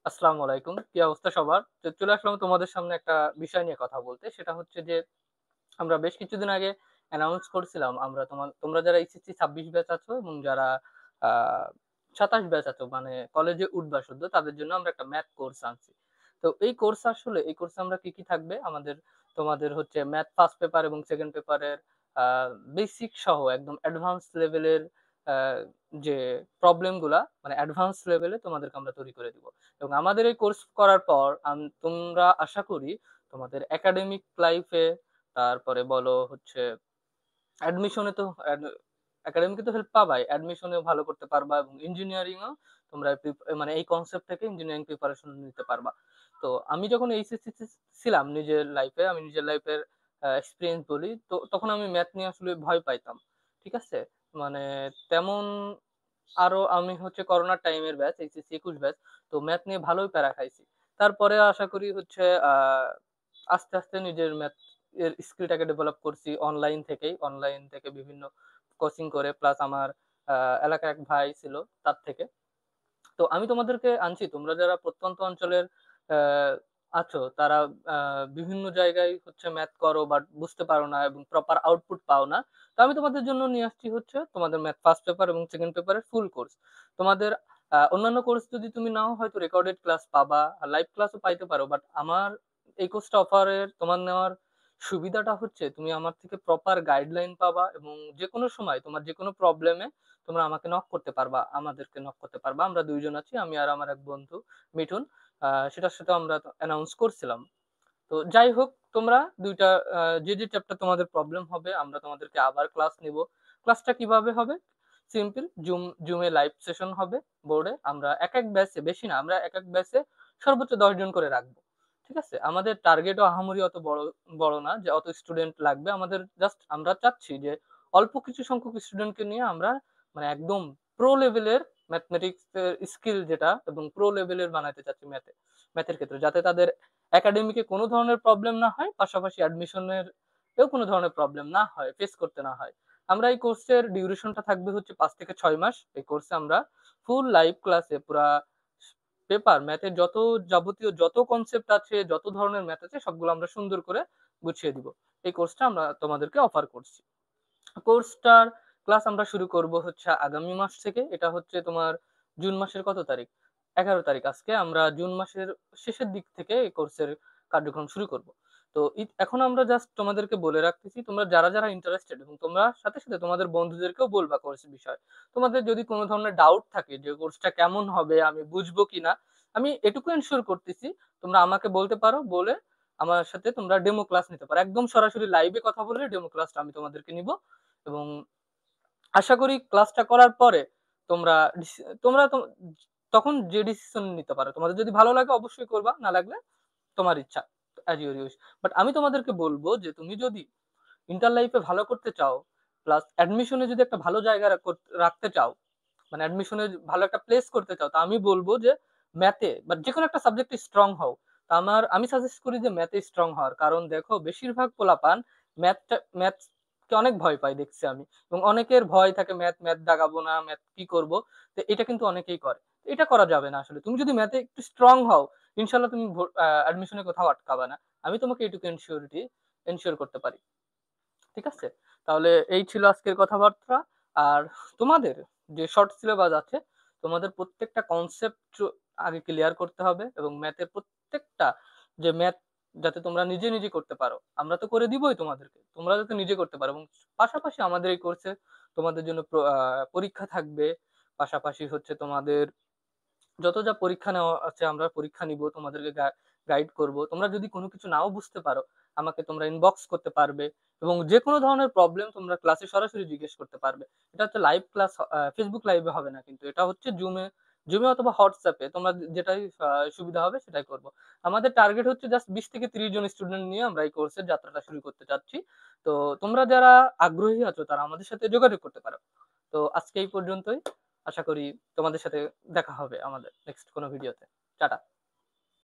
আসসালামু আলাইকুম। কি অবস্থা সবার? তো চলে আসলাম তোমাদের সামনে একটা বিষয় নিয়ে কথা বলতে। সেটা হচ্ছে যে আমরা বেশ কিছুদিন আগে অ্যানাউন্স করছিলাম তোমরা যারা এইচএসসি ২৬ ব্যাচ আছো এবং যারা আ ২৭ ব্যাচ আছো মানে কলেজে উঠবা সদ্য তাদের জন্য আমরা একটা ম্যাথ কোর্স আনছি। তো এই কোর্সে আমরা কি থাকবে তোমাদের হচ্ছে ম্যাথ ফার্স্ট পেপার এবং সেকেন্ড পেপারের আ বেসিক সহ একদম অ্যাডভান্স লেভেলের আ যে প্রবলেম গুলা মানে অ্যাডভান্স লেভেলে তোমাদেরকে আমরা তৈরি করে দিব। এবং আমাদের এই কোর্স করার পর তোমরা আশা করি তোমাদের একাডেমিক লাইফে তারপরে বলো হচ্ছে অ্যাডমিশনে তো একাডেমিকে তো হেল্প পাবাই। অ্যাডমিশনেও ভালো করতে পারবা এবং ইঞ্জিনিয়ারিংও তোমরা মানে এই কনসেপ্ট থেকে ইঞ্জিনিয়ারিং প্রিপারেশন নিতে পারবা। তো আমি যখন এইচএসসি তে ছিলাম আমি নিজের লাইফের এক্সপেরিয়েন্স বলি। তো তখন আমি ম্যাথ নিয়ে আসলে ভয় পাইতাম। ঠিক আছে? মানে তেমন আরো আমি হচ্ছে করোনার টাইমের ব্যাচ, এইচএসসি ২১ ব্যাচ। তো ম্যাথ নিয়ে ভালোই প্যারা খাইছি। তারপরে আশা করি হচ্ছে আস্তে আস্তে নিজের ম্যাথ এর স্কিলটাকে ডেভেলপ করছি অনলাইন থেকে বিভিন্ন কোচিং করে প্লাস আমার আ এলাকার এক ভাই ছিল তার থেকে। তো আমি তোমাদেরকে আনছি তোমরা যারা প্রত্যন্ত অঞ্চলের আ আছো তারা আ বিভিন্ন জায়গায় হচ্ছে ম্যাথ করো বাট বুঝতে পারো না এবং প্রপার আউটপুট পাও না। তো আমি তোমাদের জন্য নিয়ে আসছি হচ্ছে তোমাদের ম্যাথ ফার্স্ট পেপার এবং সেকেন্ড পেপারের ফুল কোর্স। তোমাদের অন্যান্য কোর্স যদি তুমি নাও হয়তো রেকর্ডেড ক্লাস পাবা, লাইভ ক্লাসও পাইতে পারো। বাট আমার এই কোর্সটা অফারের তোমার নেওয়ার সুবিধাটা হচ্ছে তুমি আমার থেকে প্রপার গাইডলাইন পাবা এবং যেকোনো সময় তোমার যেকোনো প্রবলেমে তোমরা আমাকে নক করতে পারবা, আমাদেরকে নক করতে পারবা। আমরা ২ জন আছি। আমি আর আমার এক বন্ধু মিঠুন। সেটার সাথেও আমরা অ্যানাউন্স করছিলাম। তো যাই হোক তোমরা ২ টা যে চ্যাপ্টার তোমাদের প্রবলেম হবে আমরা তোমাদেরকে আবার ক্লাস নিব। ক্লাসটা কিভাবে হবে? সিম্পল জুমে লাইভ সেশন হবে বোর্ডে। আমরা একেক ব্যাচে বেশি না, আমরা একেক ব্যাচে সর্বোচ্চ ১০ জন করে রাখবো। ঠিক আছে? আমাদের টার্গেটও আহামরি অত বড় না যে অত স্টুডেন্ট লাগবে। আমাদের জাস্ট আমরা চাচ্ছি যে অল্প কিছু সংখ্যক স্টুডেন্টকে নিয়ে আমরা মানে একদম প্রো লেভেলের ম্যাথমেটিক্স এর স্কিল যেটা এবং প্রো লেভেলের বানাইতে চাচ্ছি ম্যাথের ক্ষেত্রে। যাতে তাদের একাডেমিকে কোনো ধরনের প্রবলেম না হয়, পাশাপাশি অ্যাডমিশনের এও কোনো ধরনের প্রবলেম না হয়, ফেস করতে না হয়। আমরা এই কোর্সের ডিউরেশনটা থাকবে হচ্ছে ৫ থেকে ৬ মাস। এই কোর্সে আমরা ফুল লাইভ ক্লাসে পুরা পেপার ম্যাথের যাবতীয় যত কনসেপ্ট আছে, যত ধরনের ম্যাথ আছে সবগুলো আমরা সুন্দর করে গুছিয়ে দিব। এই কোর্সটা আমরা তোমাদেরকে অফার করছি। কোর্সটার ক্লাস আমরা শুরু করব হচ্ছে আগামী মাস থেকে। এটা হচ্ছে তোমার জুন মাসের কত তারিখ? ১১ তারিখ আজকে। আমরা জুন মাসের শেষের দিক থেকে এই কোর্সের কার্যক্রম শুরু করব। তো এখন আমরা জাস্ট তোমাদেরকে বলে রাখতেছি, তোমরা যারা ইন্টারেস্টেড এবং তোমরা সাথে তোমাদের বন্ধুদেরকেও বলবা কোর্সের বিষয়ে। তোমাদের যদি কোন ধরনের ডাউট থাকে যে কোর্সটা কেমন হবে, আমি বুঝবো কিনা, আমি এটুকু এনশিওর করতেছি তোমরা আমাকে বলতে পারো। বলে আমার সাথে তোমরা ডেমো ক্লাস নিতে পারো। একদম সরাসরি লাইভে কথা বলে ডেমো ক্লাসটা আমি তোমাদেরকে নিব। এবং আশা করি ক্লাসটা করার পরে তোমরা তোমরা তখন যে ডিসিশন নিতে পারো। তোমাদের যদি ভালো লাগে অবশ্যই করবা, না লাগলে তোমার ইচ্ছা। As your wish. বাট আমি তোমাদেরকে বলবো যে তুমি যদি ইন্টার লাইফে ভালো করতে চাও, প্লাস অ্যাডমিশনে যদি একটা ভালো জায়গা রাখতে চাও, মানে অ্যাডমিশনে ভালো একটা প্লেস করতে চাও, তা আমি বলবো যে ম্যাথে বা যেকোনো একটা সাবজেক্টে স্ট্রং হও। তা আমি সাজেস্ট করি যে ম্যাথে স্ট্রং হওয়ার। কারণ দেখো বেশিরভাগ পোলাপান ম্যাথকে অনেক ভয় পায় দেখছি আমি। এবং অনেকের ভয় থাকে ম্যাথ দাগাবো না, ম্যাথ কি করব। তো এটা কিন্তু অনেকেই করে। এটা করা যাবে না আসলে। তুমি যদি ম্যাথে একটু স্ট্রং হও, ইনশাআল্লাহ তুমি অ্যাডমিশনে কোথাও আটকাবা না। আমি তোমাকে এটুকু এনশিওর করতে পারি। ঠিক আছে? তাহলে এই ছিল আজকের কথাবার্তা। আর তোমাদের যে শর্ট সিলেবাস আছে, তোমাদের প্রত্যেকটা কনসেপ্ট আগে ক্লিয়ার করতে হবে এবং ম্যাথের প্রত্যেকটা যে ম্যাথ যাতে তোমরা নিজে করতে পারো। আমরা তো করে দিবই তোমাদেরকে। তোমরা যাতে নিজে করতে পারো এবং পাশাপাশি আমাদের এই কোর্সে তোমাদের জন্য পরীক্ষা থাকবে। পাশাপাশি হচ্ছে তোমাদের যত যা পরীক্ষা নেওয়া আছে আমরা পরীক্ষা নিব, তোমাদেরকে গাইড করব। তোমরা যদি কোনো কিছু নাও বুঝতে পারো আমাকে তোমরা ইনবক্স করতে পারবে এবং যে কোনো ধরনের প্রবলেম তোমরা ক্লাসে সরাসরি জিজ্ঞেস করতে পারবে। এটা হচ্ছে লাইভ ক্লাস, ফেসবুক লাইভে হবে না কিন্তু এটা হচ্ছে জুমে অথবা হোয়াটসঅ্যাপে তোমরা যেটাই সুবিধা হবে সেটাই করব। আমাদের টার্গেট হচ্ছে জাস্ট ২০ থেকে ৩০ জন স্টুডেন্ট নিয়ে আমরা এই কোর্সের যাত্রাটা শুরু করতে চাচ্ছি। তো তোমরা যারা আগ্রহী আছো তারা আমাদের সাথে যোগাযোগ করতে পারো। তো আজকে এই পর্যন্তই। আশা করি তোমাদের সাথে দেখা হবে আমাদের নেক্সট কোনো ভিডিওতে। টাটা।